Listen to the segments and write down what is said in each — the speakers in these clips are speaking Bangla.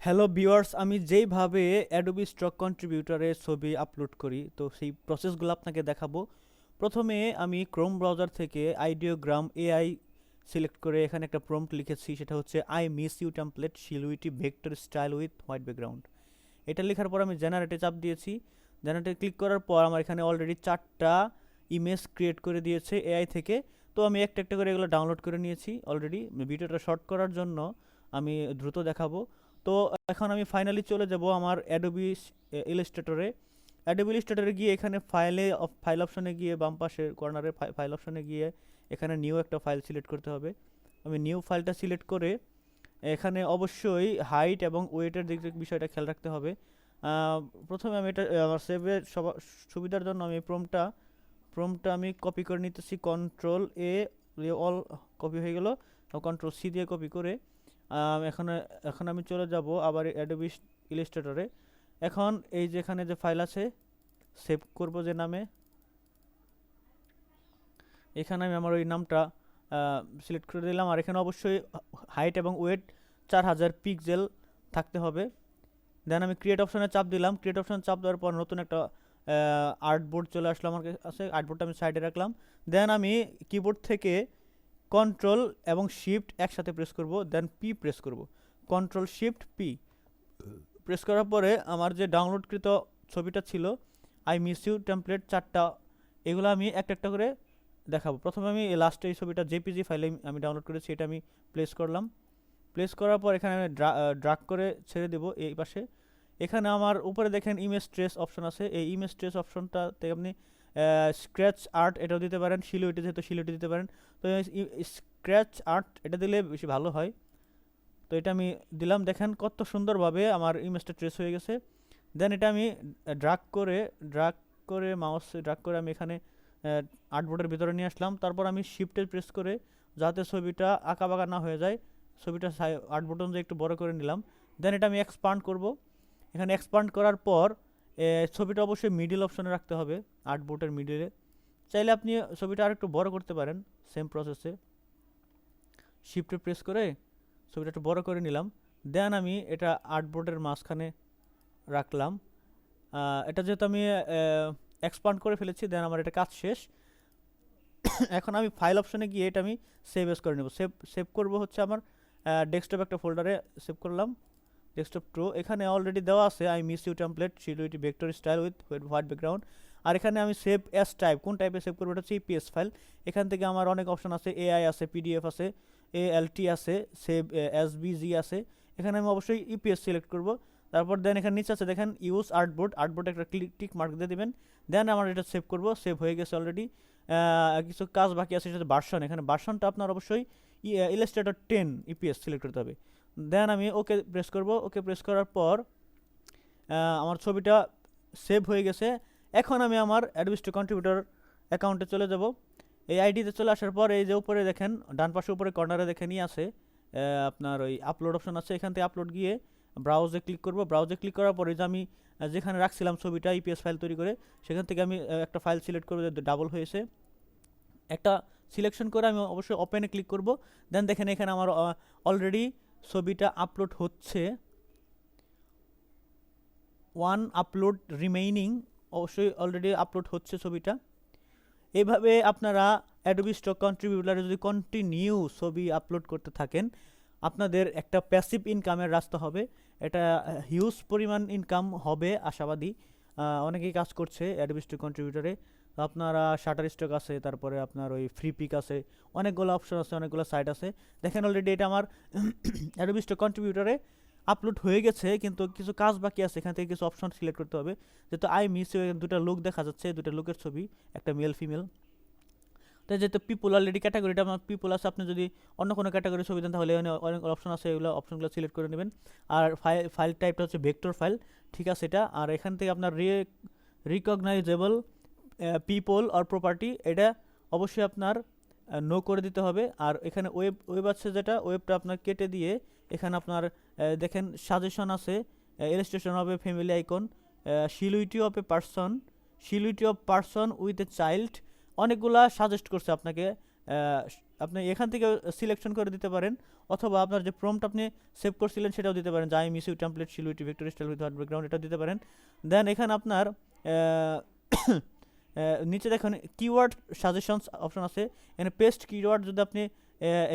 হ্যালো ভিউয়ার্স, আমি যেইভাবে অ্যাডোবি স্টক কন্ট্রিবিউটরে ছবি আপলোড করি তো সেই প্রসেসগুলো আপনাকে দেখাবো। প্রথমে আমি ক্রোম ব্রাউজার থেকে আইডিওগ্রাম এআই সিলেক্ট করে এখানে একটা প্রম্পট লিখেছি, সেটা হচ্ছে I miss you template silhouette vector style with white background. এটা লেখার পর আমি জেনারেটে চাপ দিয়েছি। জেনারেটে ক্লিক করার পর আমার এখানে অলরেডি 4টা ইমেজ ক্রিয়েট করে দিয়েছে এআই থেকে। তো আমি একটা একটা করে এগুলো ডাউনলোড করে নিয়েছি অলরেডি। ভিডিওটা শর্ট করার জন্য আমি দ্রুত দেখাবো। তো এখন আমি ফাইনালি চলে যাব আমার অ্যাডোবি ইলাস্ট্রেটরে। অ্যাডোবি ইলাস্ট্রেটরে গিয়ে এখানে ফাইল অপশনে গিয়ে বাম পাশের কর্নারে ফাইল অপশনে গিয়ে এখানে নিউ একটা ফাইল সিলেক্ট করতে হবে। আমি নিউ ফাইলটা সিলেক্ট করে এখানে অবশ্যই হাইট এবং ওয়েটের দিক থেকে বিষয়টা খেয়াল রাখতে হবে। আহ, প্রথমে আমি এটা আমার সেভের সুবিধার জন্য আমি প্রমটা আমি কপি করে নিতেছি, কন্ট্রোল এ, অল কপি হয়ে গেল। কন্ট্রোল সি দিয়ে কপি করে এখন এখন আমি চলে যাব আবার অ্যাডোবি ইলাস্ট্রেটরে। এখন এই যে এখানে যে ফাইল আছে সেভ করব যে নামে, এখানে আমি আমার ওই নামটা সিলেক্ট করে দিলাম। আর এখানে অবশ্যই হাইট এবং ওয়েট 4000 পিক্সেল থাকতে হবে। দেন আমি ক্রিয়েট অপশনে চাপ দিলাম। ক্রিয়েট অপশনে চাপ দেওয়ার পর নতুন একটা আর্টবোর্ড চলে আসলো আমার কাছে। আর্টবোর্ডটা আমি সাইডে রাখলাম। দেন আমি কিবোর্ড থেকে কন্ট্রোল এবং শিফট একসাথে প্রেস করব, দেন পি প্রেস করব। কন্ট্রোল শিফট পি প্রেস করার পরে আমার যে ডাউনলোডকৃত ছবিটা ছিল আই মিস ইউ টেমপ্লেট 4টা, এগুলো আমি একটা একটা করে দেখাবো। প্রথমে আমি লাস্টে এই ছবিটা জেপিজি ফাইলে আমি ডাউনলোড করেছি, এটা আমি প্লেস করলাম। প্লেস করার পর এখানে আমি ড্রাগ করে ছেড়ে দেবো এই পাশে। এখানে আমার উপরে দেখেন ইমেজ ট্রেস অপশন আছে। এই ইমেজ ট্রেস অপশনটাতে আপনি স্ক্র্যাচ আর্ট এটাও দিতে পারেন, শিলুইটি যেহেতু শিলুইটি দিতে পারেন। তো স্ক্র্যাচ আর্ট এটা দিলে বেশি ভালো হয়। তো এটা আমি দিলাম, দেখেন কত সুন্দরভাবে আমার ইমেজটা ট্রেস হয়ে গেছে। দেন এটা আমি ড্রাগ করে মাউস ড্রাগ করে আমি এখানে আর্টবোর্ডের ভিতরে নিয়ে আসলাম। তারপর আমি শিফটে প্রেস করে যাতে ছবিটা আঁকা বাঁকা না হয়ে যায় ছবিটা আর্ট বটন দিয়ে একটু বড় করে নিলাম। দেন এটা আমি এক্সপান্ড করব। এখানে এক্সপান্ড করার পর ছবিটা অবশ্যই মিডিল অপশনে রাখতে হবে, আর্টবোর্ডের মিডিলে। চাইলে আপনি ছবিটা আর একটু বড় করতে পারেন সেম প্রসেসে। শিফটে প্রেস করে ছবিটা একটু বড় করে নিলাম। দেন আমি এটা আর্টবোর্ডের মাঝখানে রাখলাম। এটা যেহেতু আমি এক্সপান্ড করে ফেলেছি, দেন আমার এটা কাজ শেষ। এখন আমি ফাইল অপশনে গিয়ে এটা আমি সেভ এস করে নেব। সেভ সেভ করব হচ্ছে আমার ডেস্কটপ একটা ফোল্ডারে সেভ করলাম, ডেস্কটপ টু। এখানে অলরেডি দেওয়া আছে I miss you template silhouette vector style with white background. আর এখানে আমি সেভ এস টাইপ, কোন টাইপে সেভ করবো, এটা হচ্ছে ইপিএস ফাইল। এখান থেকে আমার অনেক অপশন আছে, এআই আছে, পিডিএফ আছে, এএলটি আছে, সেভ এসবিজি আছে। এখানে আমি অবশ্যই ইপিএস সিলেক্ট করব। তারপর দেন এখানে নিচে আছে দেখেন ইউজ আর্টবোর্ড, আর্টবোর্ডে একটা টিক মার্ক দিয়ে দেবেন। দেন আমার এটা সেভ করব, সেভ হয়ে গেছে অলরেডি। কিছু কাজ বাকি আছে, সেটা ভার্সন। এখানে ভার্সনটা আপনার অবশ্যই ইলাস্ট্রেটর 10 ইপিএস সিলেক্ট করতে হবে। দেন আমি ওকে প্রেস করব। ওকে প্রেস করার পর আমার ছবিটা সেভ হয়ে গেছে। এখন আমি আমার অ্যাডোবি স্টক কন্ট্রিবিউটর অ্যাকাউন্টে চলে যাব। এই আইডিতে চলে আসার পর এই যে উপরে দেখেন ডান পাশে উপরে কর্নারে দেখেনই আছে আপনার ওই আপলোড অপশন আছে। এখান থেকে আপলোড গিয়ে ব্রাউজে ক্লিক করব। ব্রাউজে ক্লিক করার পরে যে আমি যেখানে রাখছিলাম ছবিটা ইপিএস ফাইল তৈরি করে, সেখান থেকে আমি একটা ফাইল সিলেক্ট করবো, ডাবল হয়েছে একটা সিলেকশন করে আমি অবশ্যই ওপেনে ক্লিক করব। দেন দেখেন এখানে আমার অলরেডি ছবিটা আপলোড হচ্ছে, ওয়ান আপলোড রিমেইনিং, অবশ্যই অলরেডি আপলোড হচ্ছে ছবিটা। এইভাবে আপনারা অ্যাডোবি স্টক কন্ট্রিবিউটারে যদি কন্টিনিউ ছবি আপলোড করতে থাকেন, আপনাদের একটা প্যাসিভ ইনকামের রাস্তা হবে। এটা হিউজ পরিমাণ ইনকাম হবে আশাবাদী। অনেকেই কাজ করছে অ্যাডোবি স্টক কন্ট্রিবিউটারে। তো আপনারা শাটার স্টক আছে, তারপরে আপনার ওই ফ্রি পিক আছে, অনেকগুলো অপশন আছে, অনেকগুলো সাইট আছে। দেখেন অলরেডি এটা আমার অ্যাডোবি স্টক কন্ট্রিবিউটারে আপলোড হয়ে গেছে, কিন্তু কিছু কাজ বাকি আছে। এখান থেকে কিছু অপশন সিলেক্ট করতে হবে। যেহেতু আই মিস, দুটা লুক দেখা যাচ্ছে, দুটা লুকের ছবি, একটা মেল ফিমেল। তো যেহেতু পিপুল অলরেডি ক্যাটাগরিটা আমার পিপুল আছে, আপনি যদি অন্য কোনো ক্যাটাগরি ছবি দেন তাহলে অনেক অপশন আছে, এগুলো অপশনগুলো সিলেক্ট করে নেবেন। আর ফাইল টাইপটা হচ্ছে ভেক্টর ফাইল, ঠিক আছে এটা। আর এখান থেকে আপনার রিকগনাইজেবল পিপল অর প্রপার্টি, এটা অবশ্যই আপনার নো করে দিতে হবে। আর এখানে ওয়েব আছে, যেটা ওয়েবটা আপনার কেটে দিয়ে এখানে আপনার দেখেন সাজেশন আছে, ইলাস্ট্রেশন হবে family icon, silhouette of a person, silhouette of person with a child, অনেকগুলা সাজেস্ট করছে আপনাকে আপনি এখান থেকে সিলেকশন করে দিতে পারেন, অথবা আপনার যে প্রম্পট আপনি সেভ করছিলেন সেটাও দিতে পারেন, যে I miss you template silhouette vector style with white background, এটাও দিতে পারেন। দেন এখানে আপনার নিচে দেখেন কিওয়ার্ড সাজেশনস অপশন আছে, এখানে পেস্ট কিওয়ার্ড যদি আপনি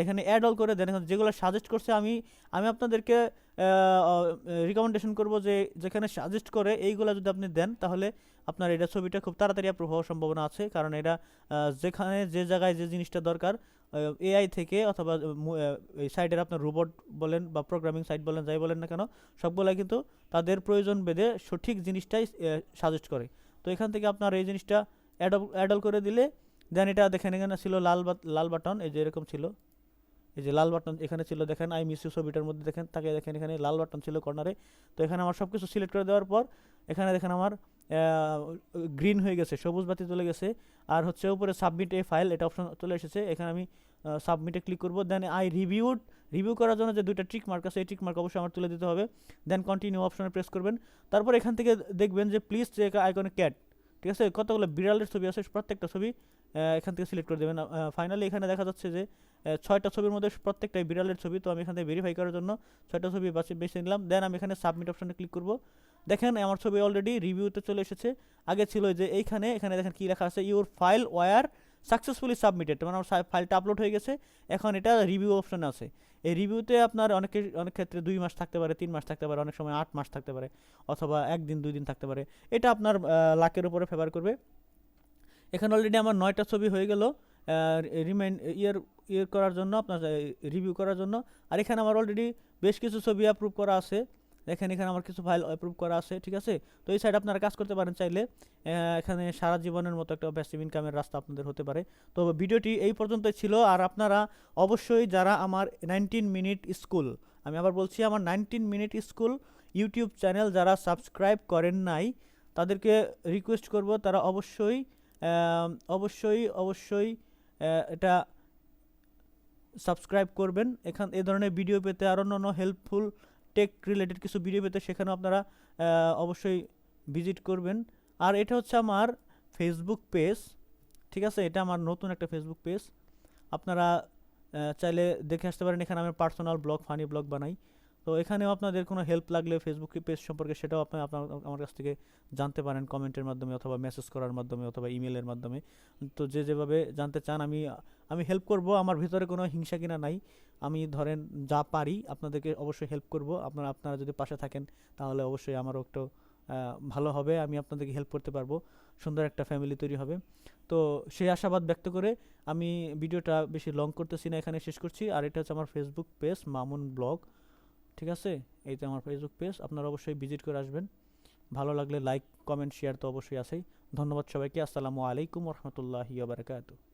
এখানে অ্যাড অল করে দেন, এখানে যেগুলো সাজেস্ট করছে আমি আপনাদেরকে রিকমেন্ডেশন করব যে যেখানে সাজেস্ট করে এইগুলো যদি আপনি দেন, তাহলে আপনার এটা ছবিটা খুব তাড়াতাড়ি অ্যাপ্রুভ হওয়ার সম্ভাবনা আছে। কারণ এটা যেখানে যে জায়গায় যে জিনিসটা দরকার এআই থেকে অথবা এই সাইডের আপনার রোবট বলেন বা প্রোগ্রামিং সাইট বলেন, যাই বলেন না কেন, সবগুলাই কিন্তু তাদের প্রয়োজন ভেদে সঠিক জিনিসটাই সাজেস্ট করে। তো এখান থেকে আপনার এই জিনিসটা অ্যাডল করে দিলে দেন এটা দেখেন এখানে ছিল লাল বাটন, এই যে এরকম ছিল, এই যে লাল বাটন এখানে ছিল, দেখেন আই মিস ইউ ছবিটার মধ্যে দেখেন তাকে, দেখেন এখানে লাল বাটন ছিল কর্নারে। তো এখানে আমার সব কিছু সিলেক্ট করে দেওয়ার পর এখানে দেখেন আমার গ্রিন হয়ে গেছে, সবুজ বাতি চলে গেছে। আর হচ্ছে উপরে সাবমিট এ ফাইল, এটা অপশন চলে এসেছে, এখানে আমি সাবমিটে ক্লিক করব। দেন আই রিভিউ করার জন্য যে দুইটা টিক মার্ক আছে, এই টিক মার্ক অবশ্যই আমার তুলে দিতে হবে। দেন কন্টিনিউ অপশনে প্রেস করবেন। তারপর এখান থেকে দেখবেন যে প্লিজ চেক আইকনে ক্যাট, ঠিক আছে, কতগুলো বিড়ালের ছবি আছে, প্রত্যেকটা ছবি এখান থেকে সিলেক্ট করে দেবেন। ফাইনালি এখানে দেখা যাচ্ছে যে 6টা ছবির মধ্যে প্রত্যেকটাই বিড়ালের ছবি। তো আমি এখান থেকে ভেরিফাই করার জন্য 6টা ছবি বেছে নিলাম। দেন আমি এখানে সাবমিট অপশনে ক্লিক করব। দেখেন আমার ছবি অলরেডি রিভিউতে চলে এসেছে। আগে ছিল যে এখানে দেখেন কি লেখা আছে, your file were successfully submitted, মানে আমার ফাইলটা আপলোড হয়ে গেছে। এখন এটা রিভিউ অপশনে আছে। এই রিভিউতে আপনার অনেক ক্ষেত্রে 2 মাস থাকতে পারে, 3 মাস থাকতে পারে, অনেক সময় 8 মাস থাকতে পারে, অথবা 1 দিন 2 দিন থাকতে পারে। এটা আপনার লাকের উপরে ফেভার করবে। এখানে অলরেডি আমার 9টা ছবি হয়ে গেল ইয়ের করার জন্য, আপনার রিভিউ করার জন্য। আর এখানে আমার অলরেডি বেশ কিছু ছবি অ্যাপ্রুভ করা আছে, দেখেন এখানে আমার কিছু ফাইল অ্যাপ্রুভ করা আছে, ঠিক আছে। তো এই সাইড আপনারা কাজ করতে পারেন চাইলে, এখানে সারা জীবনের মতো একটা প্যাসিভ ইনকামের রাস্তা আপনাদের হতে পারে। তো ভিডিওটি এই পর্যন্তই ছিল। আর আপনারা অবশ্যই যারা আমার 19 মিনিট স্কুল, আমি আবার বলছি, আমার 19 মিনিট স্কুল ইউটিউব চ্যানেল যারা সাবস্ক্রাইব করেন নাই, তাদেরকে রিকোয়েস্ট করব তারা অবশ্যই অবশ্যই এটা সাবস্ক্রাইব করবেন। এই ধরনের ভিডিও পেতে, আর অন্যান্য হেল্পফুল টেক রিলেটেড কিছু ভিডিও পেতে সেখানেও আপনারা অবশ্যই ভিজিট করবেন। আর এটা হচ্ছে আমার ফেসবুক পেজ, ঠিক আছে, এটা আমার নতুন একটা ফেসবুক পেজ, আপনারা চাইলে দেখে আসতে পারেন। এখানে আমি পার্সোনাল ব্লগ, ফানি ব্লগ বানাই। তো এখানেও আপনাদের কোনো হেল্প লাগলে ফেসবুক পেজ সম্পর্কে, সেটাও আপনার আমার কাছ থেকে জানতে পারেন কমেন্টের মাধ্যমে, অথবা মেসেজ করার মাধ্যমে, অথবা ইমেলের মাধ্যমে। তো যেভাবে জানতে চান আমি হেল্প করব। আমার ভিতরে কোনো হিংসা কিনা নাই, আমি ধরেন যা পারি আপনাদেরকে অবশ্যই হেল্প করব। আপনারা যদি পাশে থাকেন তাহলে অবশ্যই আমারও একটু ভালো হবে, আমি আপনাদেরকে হেল্প করতে পারবো, সুন্দর একটা ফ্যামিলি তৈরি হবে। তো সেই আশাবাদ ব্যক্ত করে আমি ভিডিওটা বেশি লং করতেছি না, এখানে শেষ করছি। আর এটা হচ্ছে আমার ফেসবুক পেজ, মামুন ব্লগ, ঠিক আছে। এইটা আমার ফেসবুক পেজ, আপনারা অবশ্যই ভিজিট করে আসবেন। ভালো লাগলে লাইক, কমেন্ট, শেয়ার তো অবশ্যই আছেই। ধন্যবাদ সবাইকে। আসসালামু আলাইকুম রহমতুল্লাহি ওয়া বারাকাতুহু।